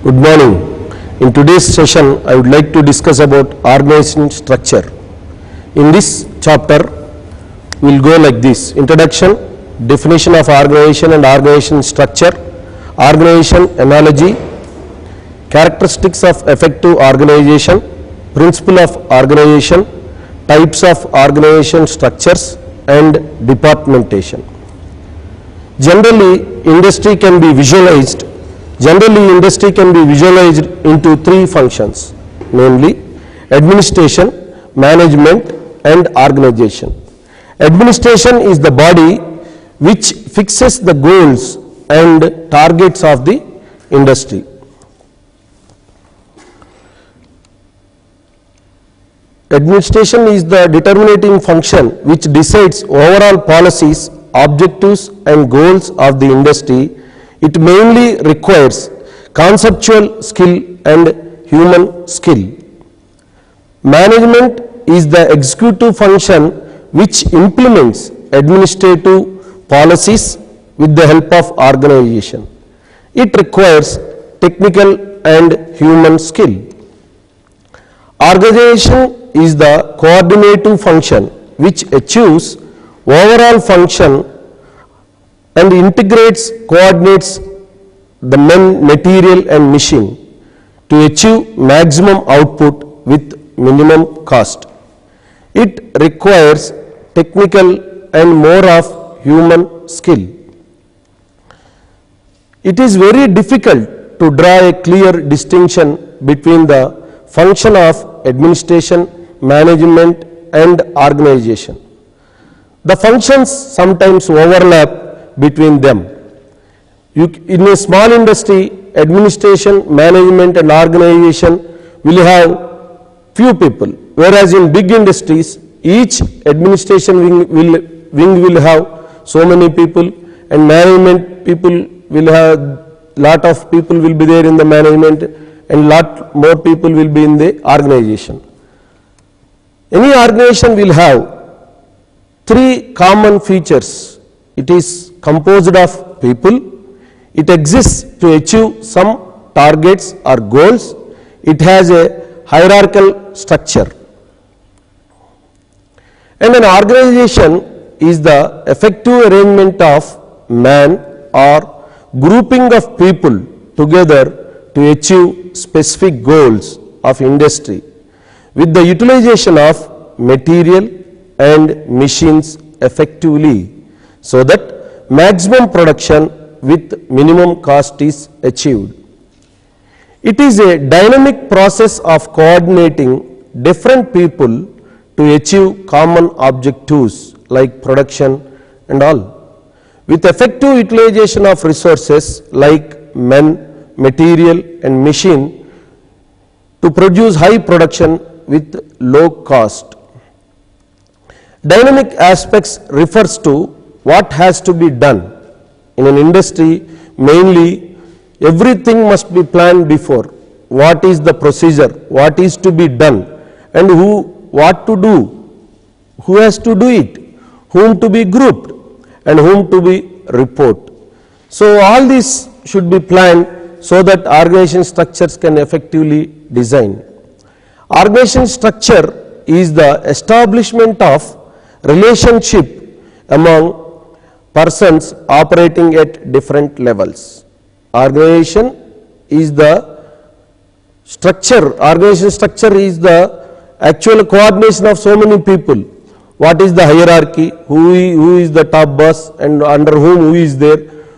Good morning. In today's session, I would like to discuss about organization structure. In this chapter, we will go like this: introduction, definition of organization and organization structure, organization analogy, characteristics of effective organization, principle of organization, types of organization structures, and departmentation. Generally, industry can be visualized into three functions, namely administration, management, and organization. Administration is the body which fixes the goals and targets of the industry. Administration is the determining function which decides overall policies, objectives, and goals of the industry. It mainly requires conceptual skill and human skill. Management is the executive function which implements administrative policies with the help of organization. It requires technical and human skill. Organization is the coordinative function which achieves overall function and coordinates the men, material, and machine to achieve maximum output with minimum cost. It requires technical and more of human skill. It is very difficult to draw a clear distinction between the function of administration, management, and organization. The functions sometimes overlap between them. In a small industry, administration, management, and organization will have few people, whereas in big industries, each administration wing will have so many people, and management people will have lot of people will be there in the management, and lot more people will be in the organization. Any organization will have three common features. It is composed of people, it exists to achieve some targets or goals, it has a hierarchical structure. And an organization is the effective arrangement of man or grouping of people together to achieve specific goals of industry with the utilization of material and machines effectively, so that maximum production with minimum cost is achieved. It is a dynamic process of coordinating different people to achieve common objectives like production and all, with effective utilization of resources like men, material, and machine to produce high production with low cost. Dynamic aspects refers to what has to be done. In an industry, mainly everything must be planned before. What is the procedure, what is to be done, and what to do, who has to do it, whom to be grouped, and whom to be report. So all this should be planned so that organization structures can effectively design. Organization structure is the establishment of relationship among persons operating at different levels. Organization is the structure. Organization structure is the actual coordination of so many people. What is the hierarchy? Who is the top boss and under who is there?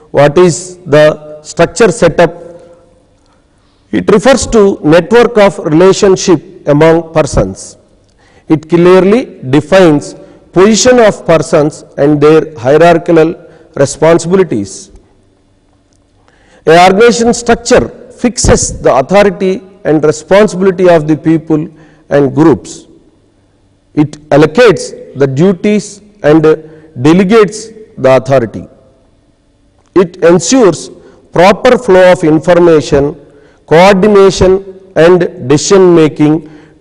What is the structure setup? It refers to network of relationship among persons. It clearly defines position of persons and their hierarchical responsibilities. A organization structure fixes the authority and responsibility of the people and groups. It allocates the duties and delegates the authority. It ensures proper flow of information, coordination and decision making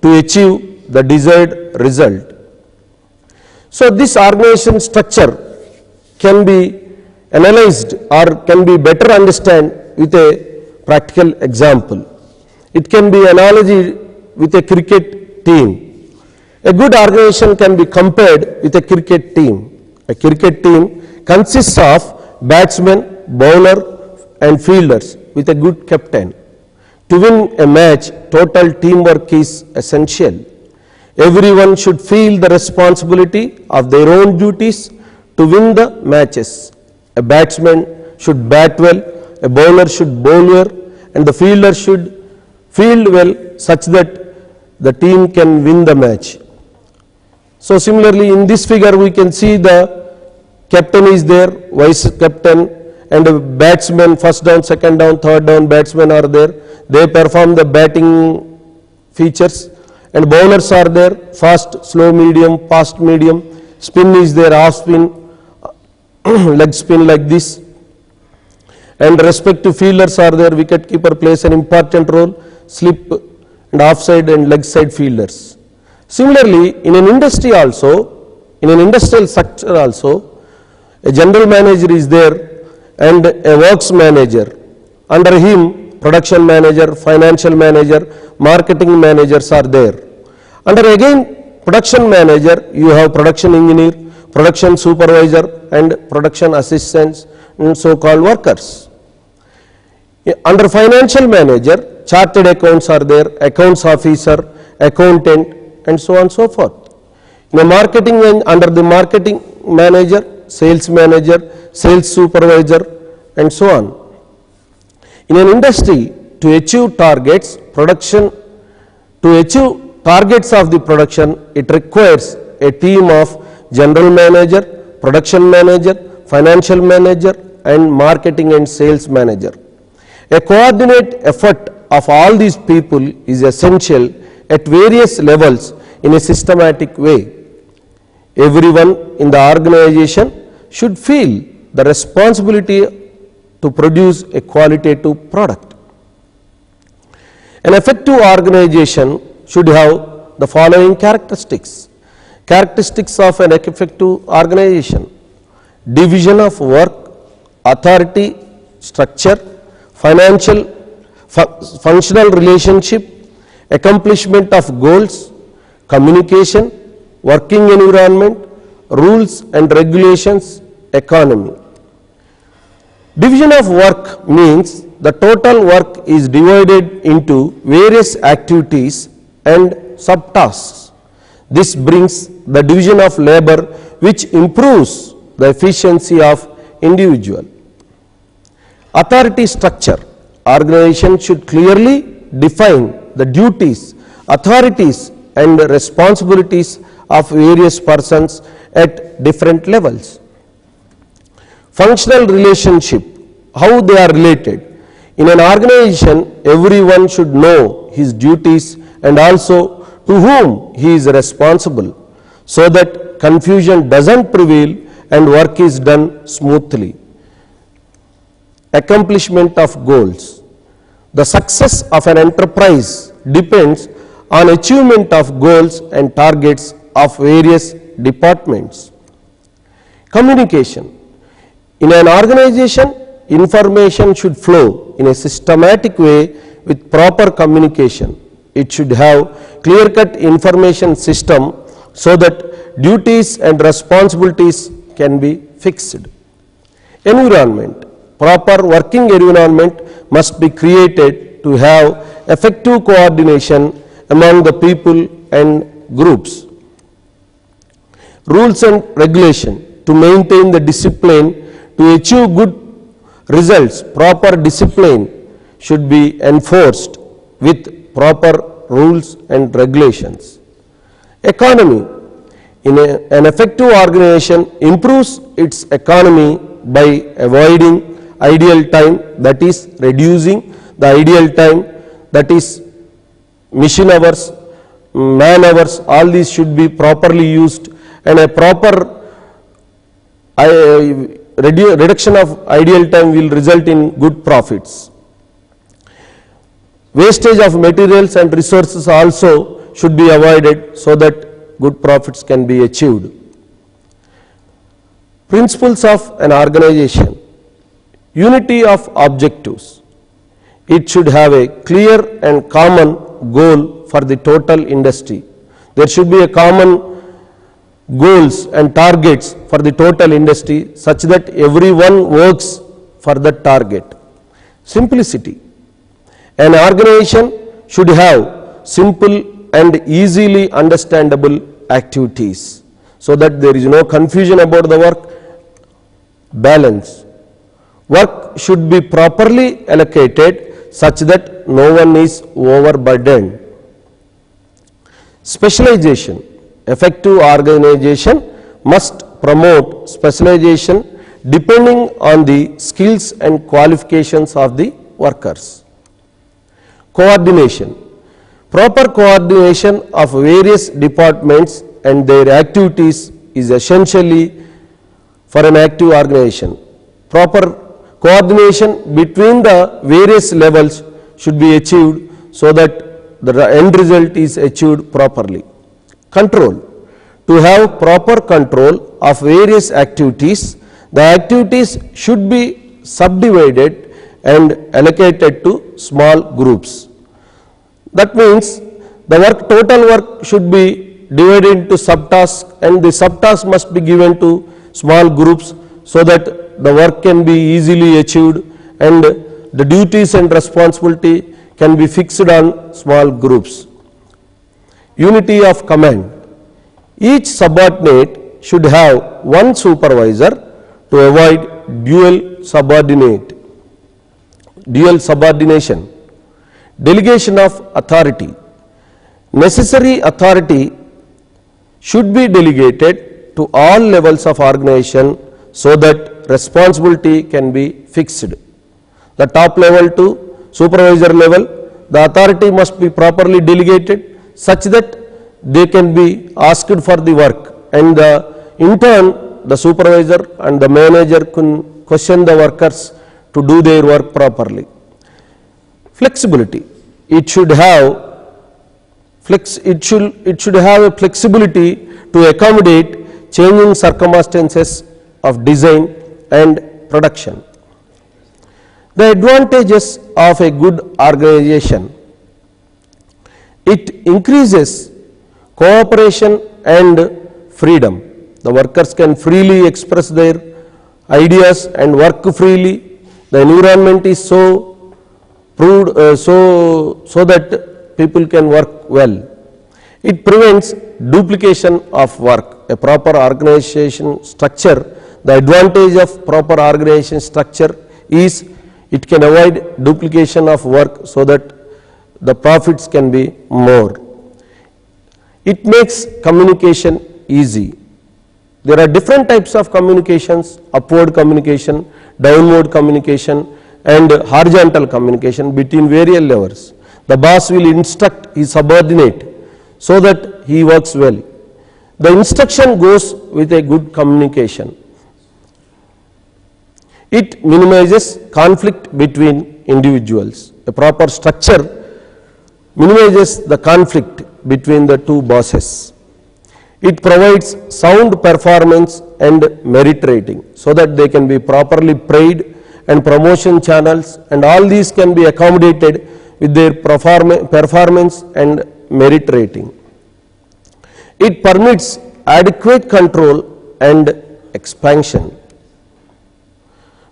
to achieve the desired result. So this organization structure can be analyzed or can be better understood with a practical example. It can be analogy with a cricket team. A good organization can be compared with a cricket team. A cricket team consists of batsmen, bowler and fielders with a good captain. To win a match, total teamwork is essential. Everyone should feel the responsibility of their own duties to win the matches. A batsman should bat well, a bowler should bowl well, and the fielder should field well such that the team can win the match. So similarly, in this figure we can see the captain is there, vice captain, and a batsman, first down, second down, third down batsmen are there. They perform the batting features, and bowlers are there, fast, slow, medium, fast, medium, spin is there, off spin, leg spin like this, and respective fielders are there. Wicket keeper plays an important role, slip and offside and leg side fielders. Similarly, in an industry also, in an industrial structure also, a general manager is there and a works manager. Under him, production manager, financial manager, marketing managers are there. Under again production manager, you have production engineer, production supervisor and production assistants and so-called workers. Under financial manager, chartered accounts are there, accounts officer, accountant and so on and so forth. In a marketing, under the marketing manager, sales manager, sales supervisor and so on. In an industry, to achieve targets, to achieve targets of the production, it requires a team of general manager, production manager, financial manager and marketing and sales manager. A coordinate effort of all these people is essential at various levels in a systematic way. Everyone in the organization should feel the responsibility to produce a qualitative product. An effective organization should have the following characteristics. Characteristics of an effective organization: division of work, authority, structure, functional relationship, accomplishment of goals, communication, working environment, rules and regulations, economy. Division of work means the total work is divided into various activities and subtasks. This brings the division of labor, which improves the efficiency of individual. Authority structure. Organization should clearly define the duties, authorities and responsibilities of various persons at different levels. Functional relationship, how they are related. In an organization, everyone should know his duties and also to whom he is responsible, so that confusion doesn't prevail and work is done smoothly. Accomplishment of goals. The success of an enterprise depends on achievement of goals and targets of various departments. Communication. In an organization, information should flow in a systematic way with proper communication. It should have clear-cut information system so that duties and responsibilities can be fixed. Environment. Proper working environment must be created to have effective coordination among the people and groups. Rules and regulation. To maintain the discipline, to achieve good results, proper discipline should be enforced with proper rules and regulations. Economy. An effective organization improves its economy by avoiding idle time, that is reducing the ideal time, that is machine hours, man hours, all these should be properly used, and a proper reduction of ideal time will result in good profits. Wastage of materials and resources also should be avoided so that good profits can be achieved. Principles of an organization. Unity of objectives. It should have a clear and common goal for the total industry. There should be a common goals and targets for the total industry such that everyone works for that target. Simplicity. An organization should have simple and easily understandable activities so that there is no confusion about the work. Balance. Work should be properly allocated such that no one is overburdened. Specialization. Effective organization must promote specialization depending on the skills and qualifications of the workers. Coordination. Proper coordination of various departments and their activities is essentially for an active organization. Proper coordination between the various levels should be achieved so that the end result is achieved properly. Control. To have proper control of various activities, the activities should be subdivided and allocated to small groups. That means the total work should be divided into subtasks, and the subtasks must be given to small groups so that the work can be easily achieved and the duties and responsibility can be fixed on small groups. Unity of command. Each subordinate should have one supervisor to avoid dual subordination. Delegation of authority. Necessary authority should be delegated to all levels of organization so that responsibility can be fixed. The top level to supervisor level, the authority must be properly delegated such that they can be asked for the work, and in turn the supervisor and the manager can question the workers to do their work properly. Flexibility. It should have a flexibility to accommodate changing circumstances of design and production. The advantages of a good organization. It increases cooperation and freedom. The workers can freely express their ideas and work freely. The environment is so that people can work well. It prevents duplication of work. A proper organization structure, the advantage of proper organization structure is it can avoid duplication of work so that the profits can be more. It makes communication easy. There are different types of communications: upward communication, downward communication, and horizontal communication between various levels. The boss will instruct his subordinate so that he works well. The instruction goes with a good communication. It minimizes conflict between individuals. A proper structure minimizes the conflict between the two bosses. It provides sound performance and merit rating so that they can be properly paid, and promotion channels, and all these can be accommodated with their performance and merit rating. It permits adequate control and expansion.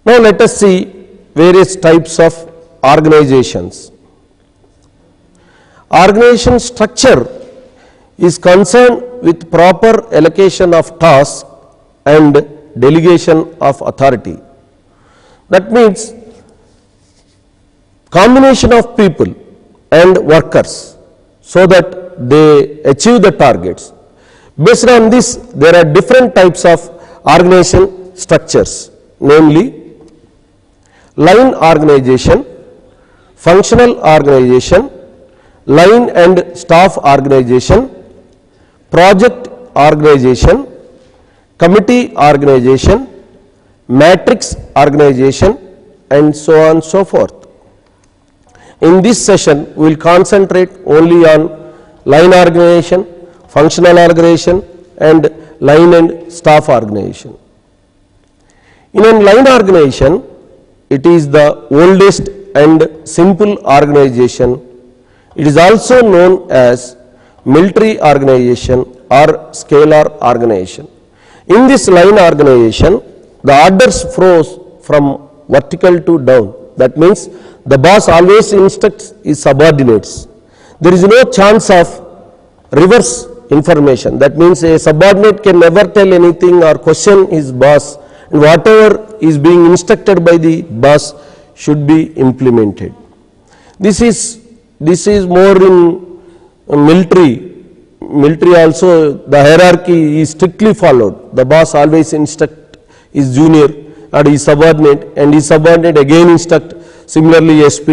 Now let us see various types of organizations. Organization structure is concerned with proper allocation of tasks and delegation of authority. That means combination of people and workers so that they achieve the targets. Based on this, there are different types of organization structures, namely line organization, functional organization, line and staff organization, project organization, committee organization, matrix organization, and so on and so forth. In this session, we will concentrate only on line organization, functional organization, and line and staff organization. In a line organization, it is the oldest and simple organization. It is also known as military organization or scalar organization. In this line organization, the orders flows from vertical to down. That means the boss always instructs his subordinates. There is no chance of reverse information. That means a subordinate can never tell anything or question his boss, and whatever is being instructed by the boss should be implemented. This is more in military. Military also, the hierarchy is strictly followed. The boss always instruct his junior or his subordinate, and his subordinate again instruct. Similarly, SP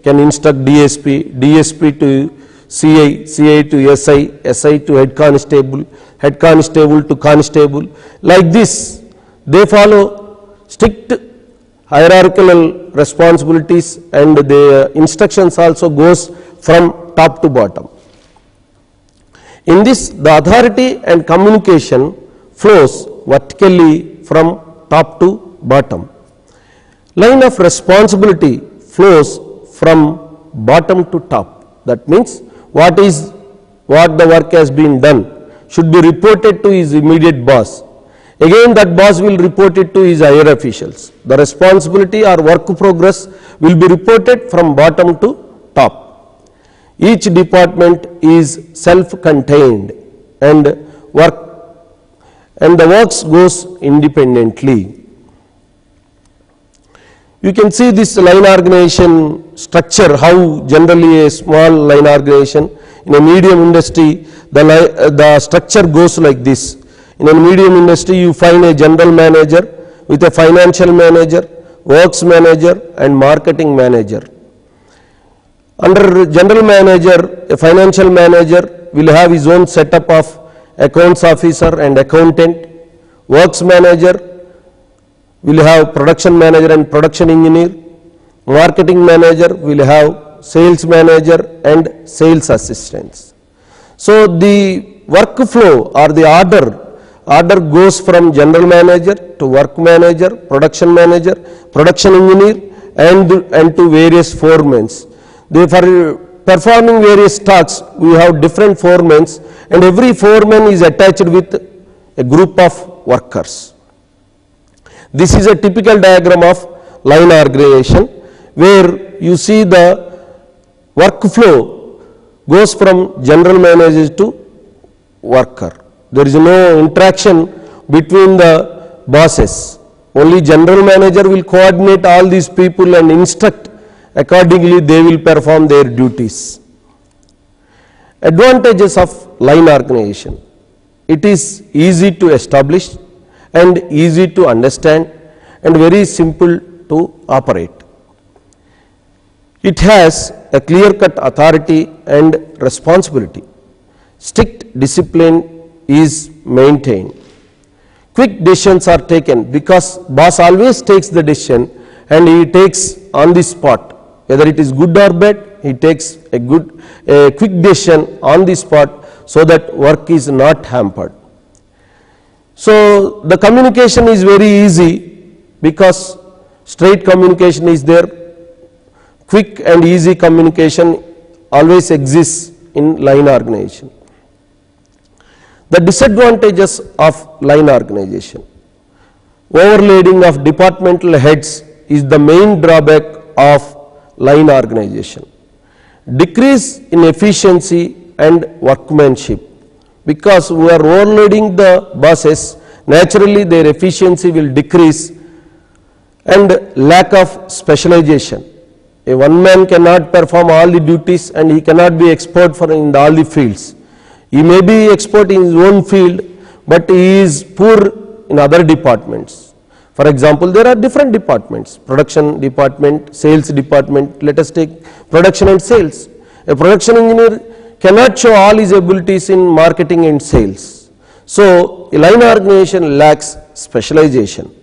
can instruct DSP, DSP to CI, CI to SI, SI to head constable to constable. Like this, they follow strict hierarchical responsibilities, and the instructions also goes from top to bottom. In this, the authority and communication flows vertically from top to bottom. Line of responsibility flows from bottom to top. That means what the work has been done should be reported to his immediate boss. Again, that boss will report it to his higher officials. The responsibility or work progress will be reported from bottom to top. Each department is self-contained, and the works goes independently. You can see this line organization structure, how generally a small line organization. In a medium industry, the structure goes like this. In a medium industry, you find a general manager with a financial manager, works manager, and marketing manager. Under general manager, a financial manager will have his own setup of accounts officer and accountant. Works manager will have production manager and production engineer. Marketing manager will have sales manager and sales assistants. So the workflow or the order goes from general manager to work manager, production engineer, and to various foremen. For performing various tasks, we have different foremen, and every foreman is attached with a group of workers. This is a typical diagram of line organization, where you see the workflow goes from general manager to worker. There is no interaction between the bosses. Only general manager will coordinate all these people and instruct. Accordingly, they will perform their duties. Advantages of line organization. It is easy to establish and easy to understand and very simple to operate. It has a clear-cut authority and responsibility. Strict discipline is maintained. Quick decisions are taken because boss always takes the decision, and he takes on the spot. Whether it is good or bad, he takes a quick decision on the spot so that work is not hampered. So the communication is very easy because straight communication is there. Quick and easy communication always exists in line organization. The disadvantages of line organization. Overloading of departmental heads is the main drawback of line organization. Decrease in efficiency and workmanship. Because we are overloading the bosses, naturally their efficiency will decrease, and lack of specialization. A one man cannot perform all the duties, and he cannot be expert in all the fields. He may be expert in his own field, but he is poor in other departments. For example, there are different departments, production department, sales department. Let us take production and sales. A production engineer cannot show all his abilities in marketing and sales. So, a line organization lacks specialization.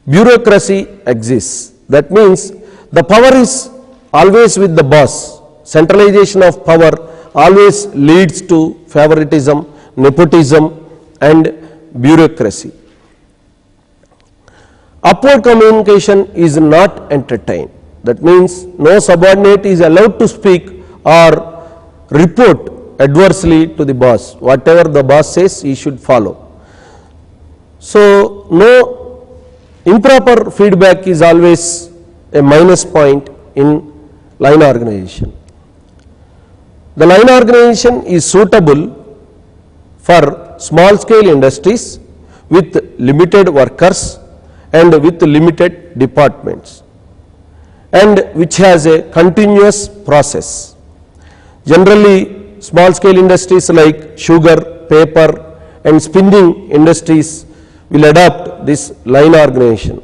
Bureaucracy exists. That means the power is always with the boss. Centralization of power always leads to favoritism, nepotism and bureaucracy. Upward communication is not entertained. That means no subordinate is allowed to speak or report adversely to the boss. Whatever the boss says, he should follow. So, no improper feedback is always a minus point in line organization. The line organization is suitable for small scale industries with limited workers and with limited departments, and which has a continuous process. Generally, small scale industries like sugar, paper and spinning industries will adopt this line organization.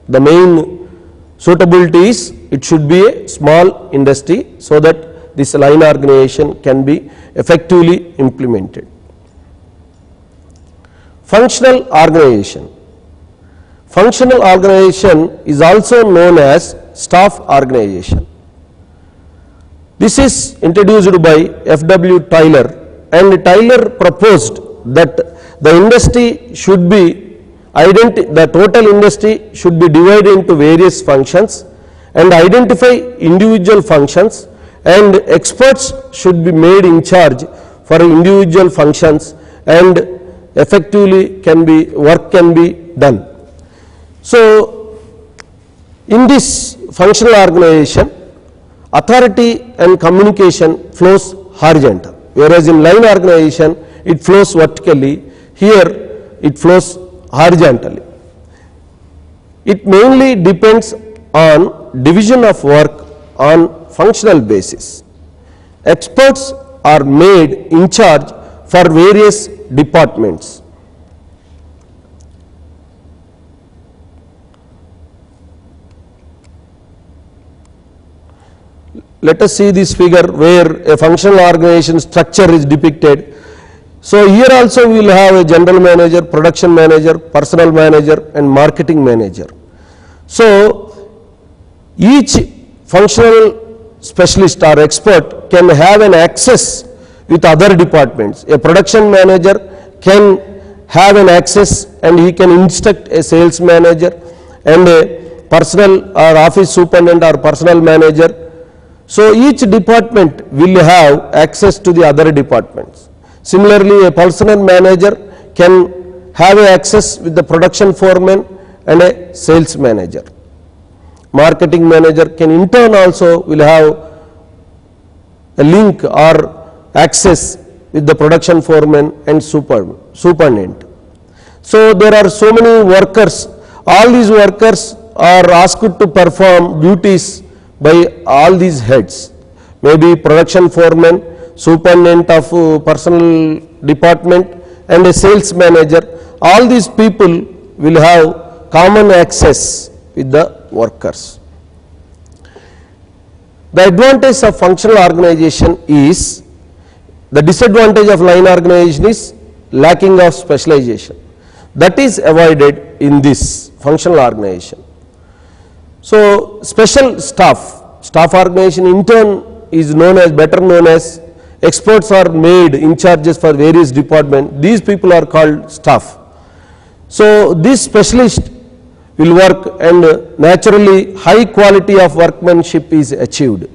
The main suitability is it should be a small industry so that this line organization can be effectively implemented. Functional organization. Functional organization is also known as staff organization. This is introduced by F.W. Tyler, and Tyler proposed that the industry should be the total industry should be divided into various functions and identify individual functions, and experts should be made in charge for individual functions and effectively work can be done. So, in this functional organization, authority and communication flows horizontal, whereas in line organization it flows vertically. Here it flows horizontally. It mainly depends on division of work on functional basis. Experts are made in charge for various departments. Let us see this figure where a functional organization structure is depicted. So, here also we will have a general manager, production manager, personnel manager and marketing manager. So, each functional specialist or expert can have an access with other departments. A production manager can have an access and he can instruct a sales manager and a personnel or office superintendent or personnel manager. So, each department will have access to the other departments. Similarly, a personnel manager can have access with the production foreman and a sales manager. Marketing manager can in turn also will have a link or access with the production foreman and superintendent. So, there are so many workers. All these workers are asked to perform duties by all these heads, maybe production foreman, superintendent of personnel department and a sales manager. All these people will have common access with the workers. The advantage of functional organization is, the disadvantage of line organization is lacking of specialization. That is avoided in this functional organization. So, special staff organization in turn is better known as experts are made in charges for various departments. These people are called staff. So, this specialist will work and naturally high quality of workmanship is achieved.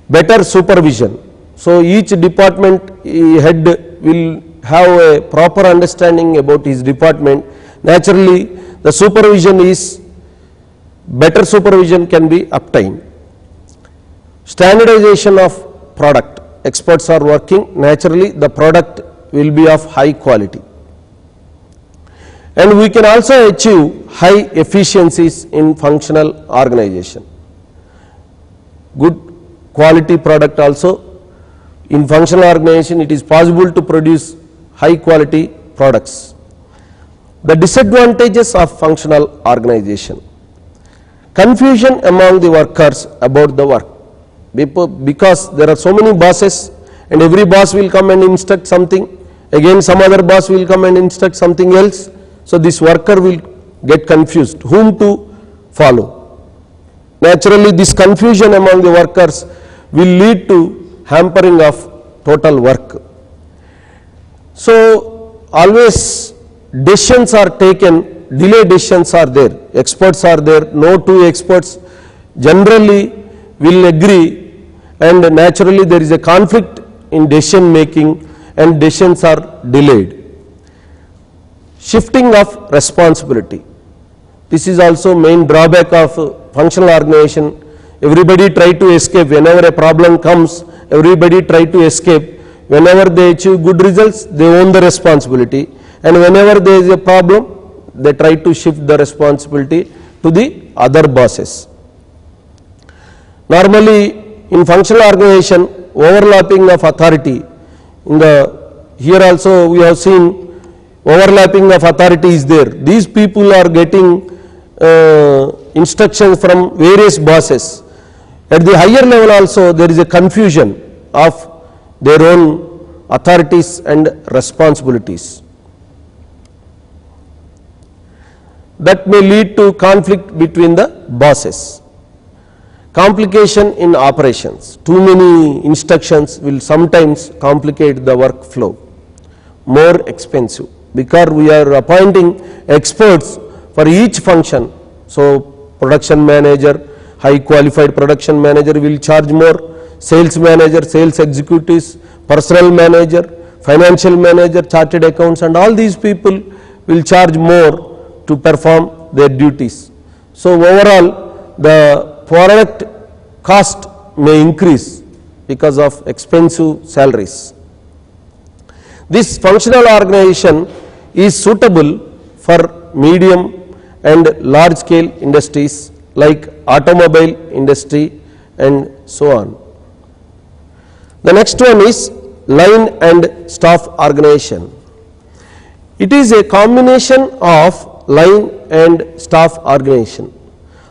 Better supervision. So, each department head will have a proper understanding about his department. Naturally, the supervision is better supervision can be obtained. Standardization of product. Experts are working, naturally the product will be of high quality. And we can also achieve high efficiencies in functional organization. Good quality product also. In functional organization it is possible to produce high quality products. The disadvantages of functional organization. Confusion among the workers about the work. Because there are so many bosses and every boss will come and instruct something, again some other boss will come and instruct something else. So this worker will get confused whom to follow. Naturally this confusion among the workers will lead to hampering of total work. So always decisions are taken, delayed decisions are there, experts are there, no two experts generally will agree, and naturally there is a conflict in decision making and decisions are delayed. Shifting of responsibility. This is also main drawback of functional organization. Everybody try to escape whenever a problem comes, everybody try to escape. Whenever they achieve good results, they own the responsibility, and whenever there is a problem, they try to shift the responsibility to the other bosses. Normally in functional organization, overlapping of authority, here also we have seen overlapping of authority is there. These people are getting instructions from various bosses. At the higher level also there is a confusion of their own authorities and responsibilities. That may lead to conflict between the bosses. Complication in operations. Too many instructions will sometimes complicate the workflow. More expensive because we are appointing experts for each function. So production manager, high qualified production manager will charge more, sales manager, sales executives, personnel manager, financial manager, chartered accounts, and all these people will charge more to perform their duties. So overall the product cost may increase because of expensive salaries. This functional organization is suitable for medium and large scale industries like automobile industry and so on. The next one is line and staff organization. It is a combination of line and staff organization.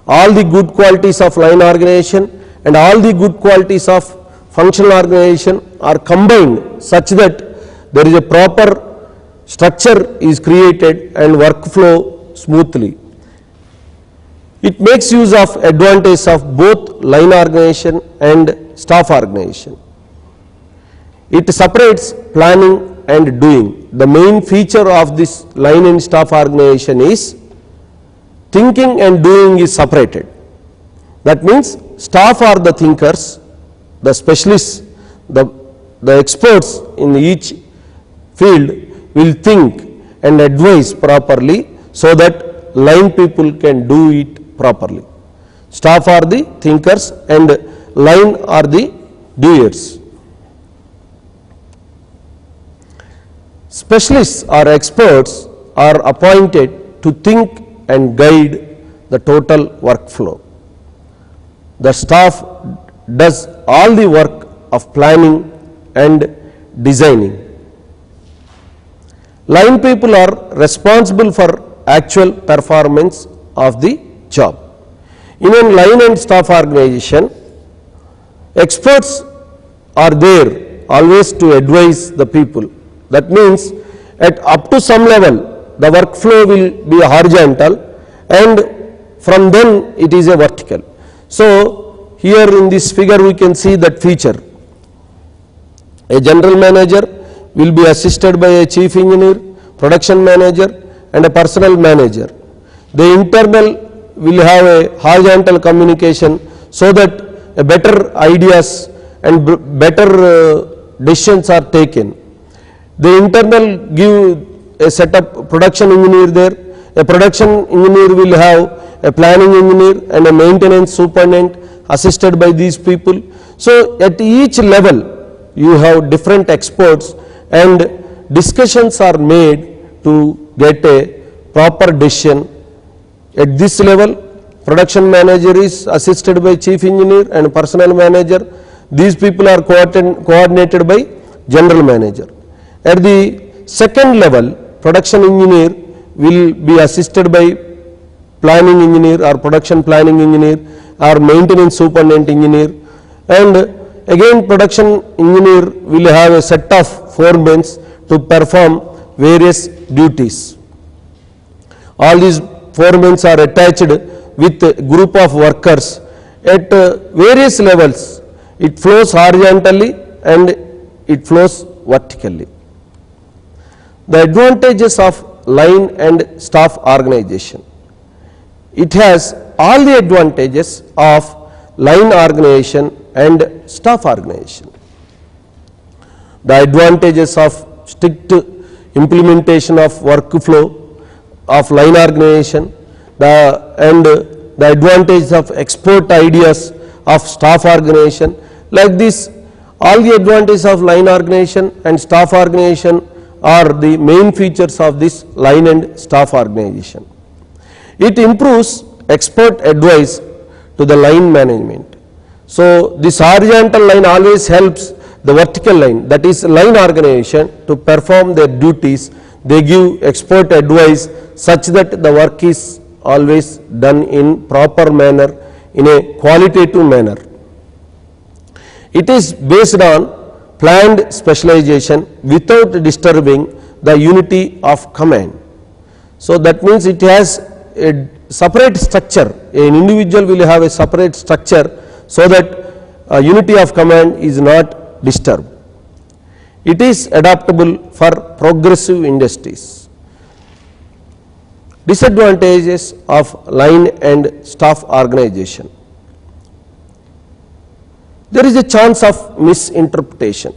All the good qualities of line organization and all the good qualities of functional organization are combined such that there is a proper structure is created and workflow smoothly. It makes use of advantage of both line organization and staff organization. It separates planning and doing. The main feature of this line and staff organization is thinking and doing is separated. That means staff are the thinkers, the specialists, the experts in each field will think and advise properly so that line people can do it properly. Staff are the thinkers and line are the doers. Specialists or experts are appointed to think and guide the total workflow. The staff does all the work of planning and designing. Line people are responsible for actual performance of the job. In a line and staff organization, experts are there always to advise the people. That means at up to some level the workflow will be horizontal and from then it is a vertical. So here in this figure we can see that feature. A general manager will be assisted by a chief engineer, production manager and a personnel manager. The internal will have a horizontal communication so that a better ideas and better decisions are taken. The internal give a setup production engineer there, a production engineer will have a planning engineer and a maintenance superintendent assisted by these people. So at each level you have different experts and discussions are made to get a proper decision. At this level production manager is assisted by chief engineer and personnel manager. These people are coordinated by general manager. At the second level production engineer will be assisted by planning engineer or production planning engineer or maintenance superintendent engineer, and again production engineer will have a set of foremen to perform various duties. All these foremen are attached with a group of workers at various levels. It flows horizontally and it flows vertically. The advantages of line and staff organization. It has all the advantages of line organization and staff organization. The advantages of strict implementation of workflow of line organization, and the advantage of export ideas of staff organization. Like this, all the advantages of line organization and staff organization are the main features of this line and staff organization. It improves expert advice to the line management. So this horizontal line always helps the vertical line, that is line organization, to perform their duties. They give expert advice such that the work is always done in proper manner, in a qualitative manner. It is based on planned specialization without disturbing the unity of command. So that means it has a separate structure. An individual will have a separate structure so that unity of command is not disturbed. It is adaptable for progressive industries. Disadvantages of line and staff organization. There is a chance of misinterpretation.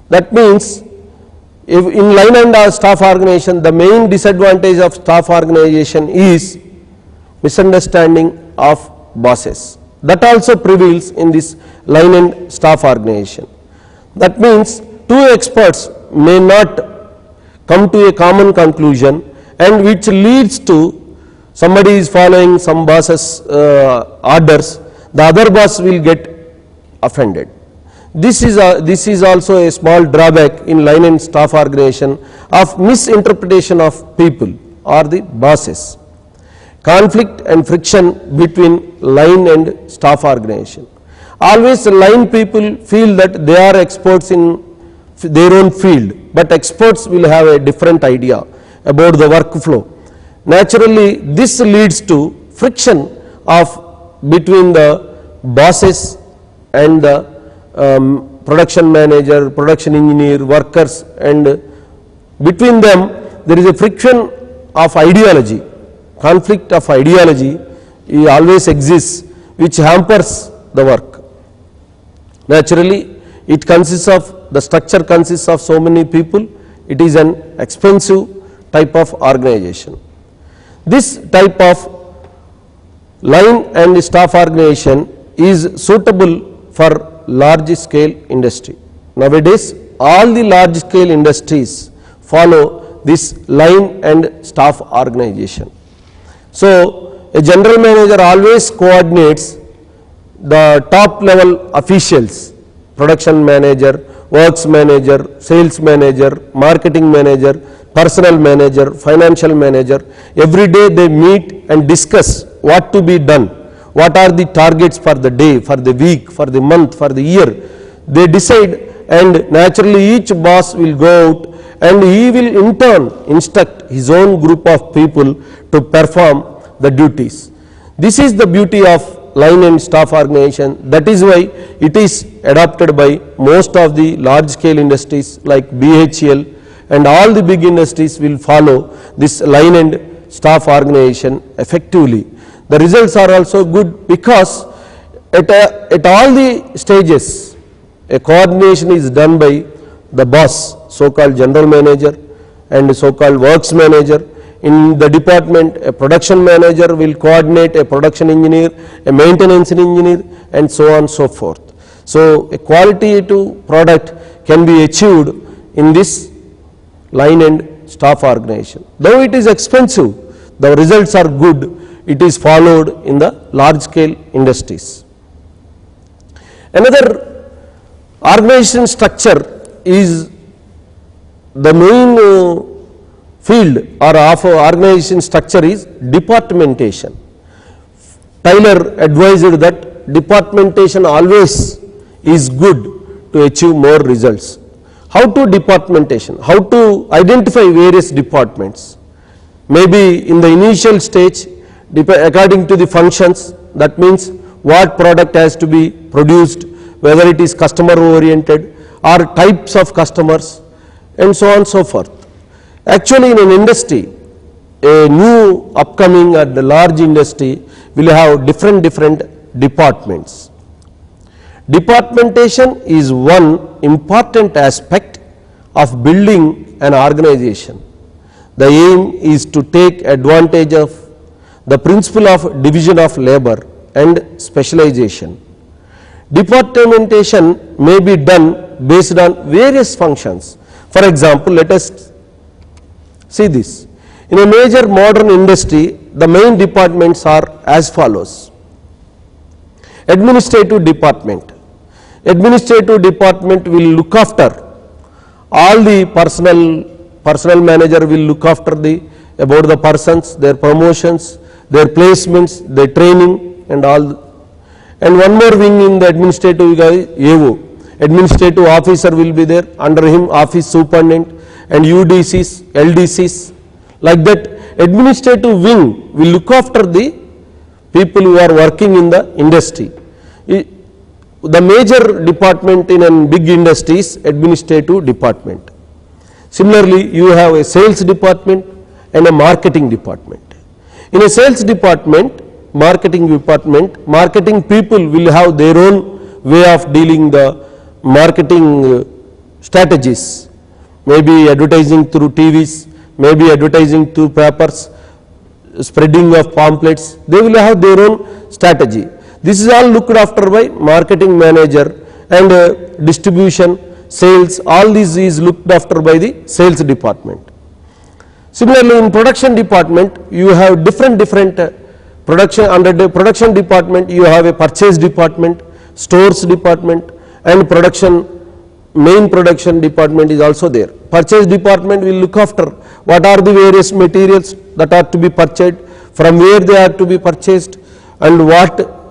That means if in line and staff organization, the main disadvantage of staff organization is misunderstanding of bosses. That also prevails in this line and staff organization. That means two experts may not come to a common conclusion, and which leads to somebody is following some boss's orders, the other boss will get offended. This is also a small drawback in line and staff organization of misinterpretation of people or the bosses. Conflict and friction between line and staff organization. Always line people feel that they are experts in their own field, but experts will have a different idea about the workflow. Naturally, this leads to friction between the bosses and the production manager, production engineer, workers, and between them there is a friction of ideology. Conflict of ideology always exists, which hampers the work. Naturally, the structure consists of so many people. It is an expensive type of organization. This type of line and staff organization is suitable for large scale industry. Nowadays, all the large scale industries follow this line and staff organization. So a general manager always coordinates the top level officials, production manager, works manager, sales manager, marketing manager, personnel manager, financial manager. Every day they meet and discuss what to be done, what are the targets for the day, for the week, for the month, for the year. They decide, and naturally each boss will go out and he will in turn instruct his own group of people to perform the duties. This is the beauty of line and staff organization. That is why it is adopted by most of the large scale industries like BHEL, and all the big industries will follow this line and staff organization effectively. The results are also good because at all the stages a coordination is done by the boss, so-called general manager and so-called works manager. In the department, a production manager will coordinate a production engineer, a maintenance engineer, and so on and so forth. So a qualitative product can be achieved in this line and staff organization. Though it is expensive, the results are good. It is followed in the large scale industries. Another organization structure is the main field or of organization structure is departmentation. Tyler advised that departmentation always is good to achieve more results. How to departmentation? How to identify various departments? Maybe in the initial stage, according to the functions, that means what product has to be produced, whether it is customer oriented or types of customers, and so on and so forth. Actually, in an industry, a new upcoming or the large industry will have different departments. Departmentation is one important aspect of building an organization. The aim is to take advantage of the principle of division of labor and specialization. Departmentation may be done based on various functions. For example, let us see this. In a major modern industry, the main departments are as follows. Administrative department. Administrative department will look after all the personnel manager will look after about the persons, their promotions, their placements, their training and all. And one more wing in the administrative guy, AO. Administrative officer will be there, under him office superintendent and UDCs, LDCs. Like that, administrative wing will look after the people who are working in the industry. The major department in a big industry is administrative department. Similarly, you have a sales department and a marketing department. In a sales department, marketing people will have their own way of dealing the marketing strategies. Maybe advertising through TVs, maybe advertising through papers, spreading of pamphlets. They will have their own strategy. This is all looked after by marketing manager, and distribution, sales, all this is looked after by the sales department. Similarly, in production department, you have different production. Under the production department, you have a purchase department, stores department, and main production department is also there. Purchase department will look after what are the various materials that are to be purchased, from where they are to be purchased, and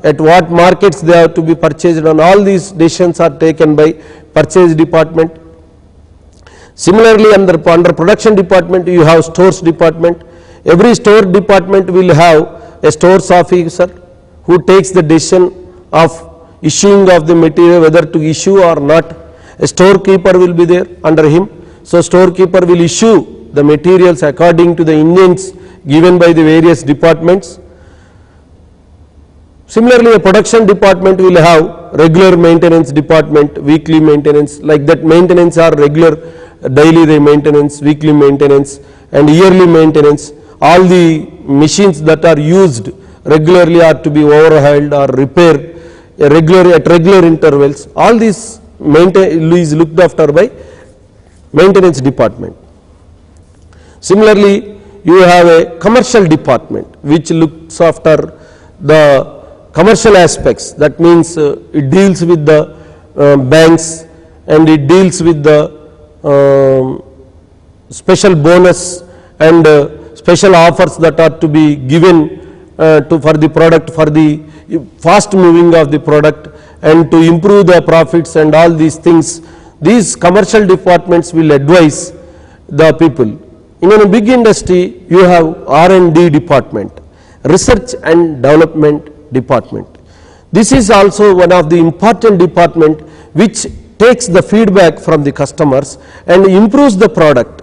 at what markets they are to be purchased, and all these decisions are taken by purchase department. Similarly, under production department, you have stores department. Every store department will have a stores officer who takes the decision of issuing of the material, whether to issue or not. A storekeeper will be there under him. So storekeeper will issue the materials according to the Indians given by the various departments. Similarly, a production department will have regular maintenance department, weekly maintenance, like that. Maintenance are regular, daily maintenance, weekly maintenance and yearly maintenance. All the machines that are used regularly are to be overhauled or repaired at regular intervals. All these is looked after by maintenance department. Similarly, you have a commercial department which looks after the commercial aspects. That means it deals with the banks, and it deals with the special bonus and special offers that are to be given for the product, for the fast moving of the product, and to improve the profits and all these things. These commercial departments will advise the people. In a big industry, you have R&D department, research and development department. This is also one of the important department which takes the feedback from the customers and improves the product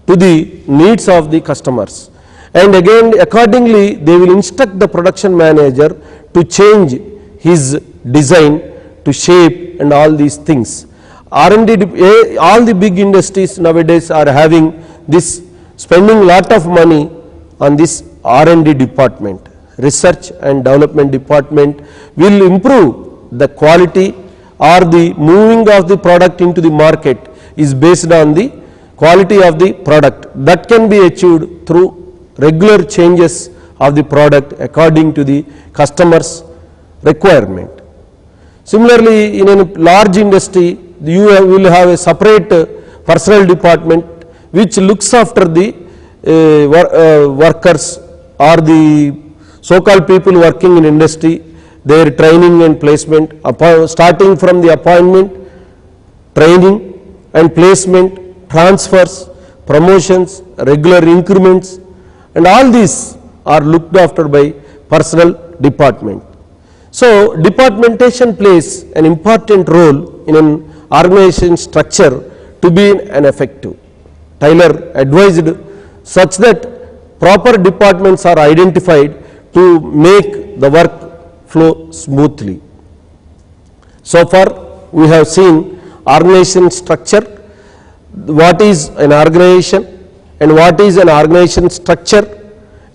to the needs of the customers. And again, accordingly, they will instruct the production manager to change his design, to shape and all these things. R&D, all the big industries nowadays are having this, spending lot of money on this R&D department. Research and development department will improve the quality, or the moving of the product into the market is based on the quality of the product. That can be achieved through regular changes of the product according to the customer's requirement. Similarly, in a large industry, you will have a separate personnel department which looks after the workers or the so-called people working in industry, their training and placement, starting from the appointment, training and placement, transfers, promotions, regular increments, and all these are looked after by personnel department. So, departmentation plays an important role in an organization structure to be an effective. Taylor advised such that proper departments are identified to make the work flow smoothly. So far, we have seen organization structure, what is an organization and what is an organization structure,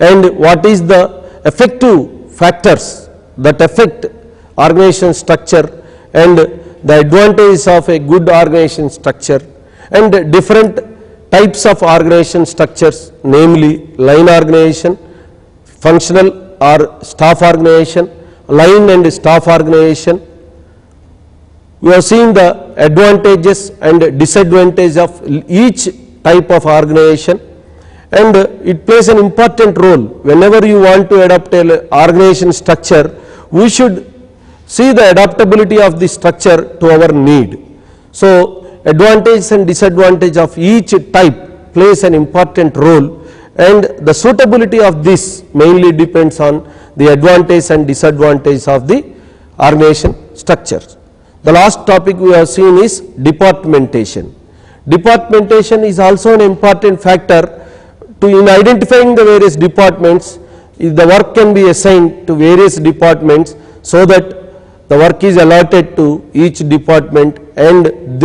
and what is the effective factors that affect organization structure and the advantages of a good organization structure, and different types of organization structures, namely line organization, functional or staff organization, line and staff organization. We have seen the advantages and disadvantages of each type of organization, and it plays an important role. Whenever you want to adapt an organization structure, we should see the adaptability of the structure to our need. So, advantage and disadvantage of each type plays an important role, and the suitability of this mainly depends on the advantage and disadvantage of the organization structures. The last topic we have seen is departmentation. Departmentation is also an important factor in identifying the various departments. The work can be assigned to various departments so that the work is allotted to each department, and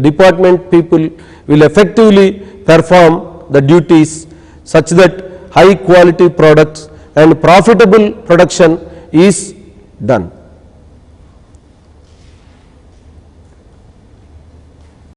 department people will effectively perform the duties such that high quality products and profitable production is done.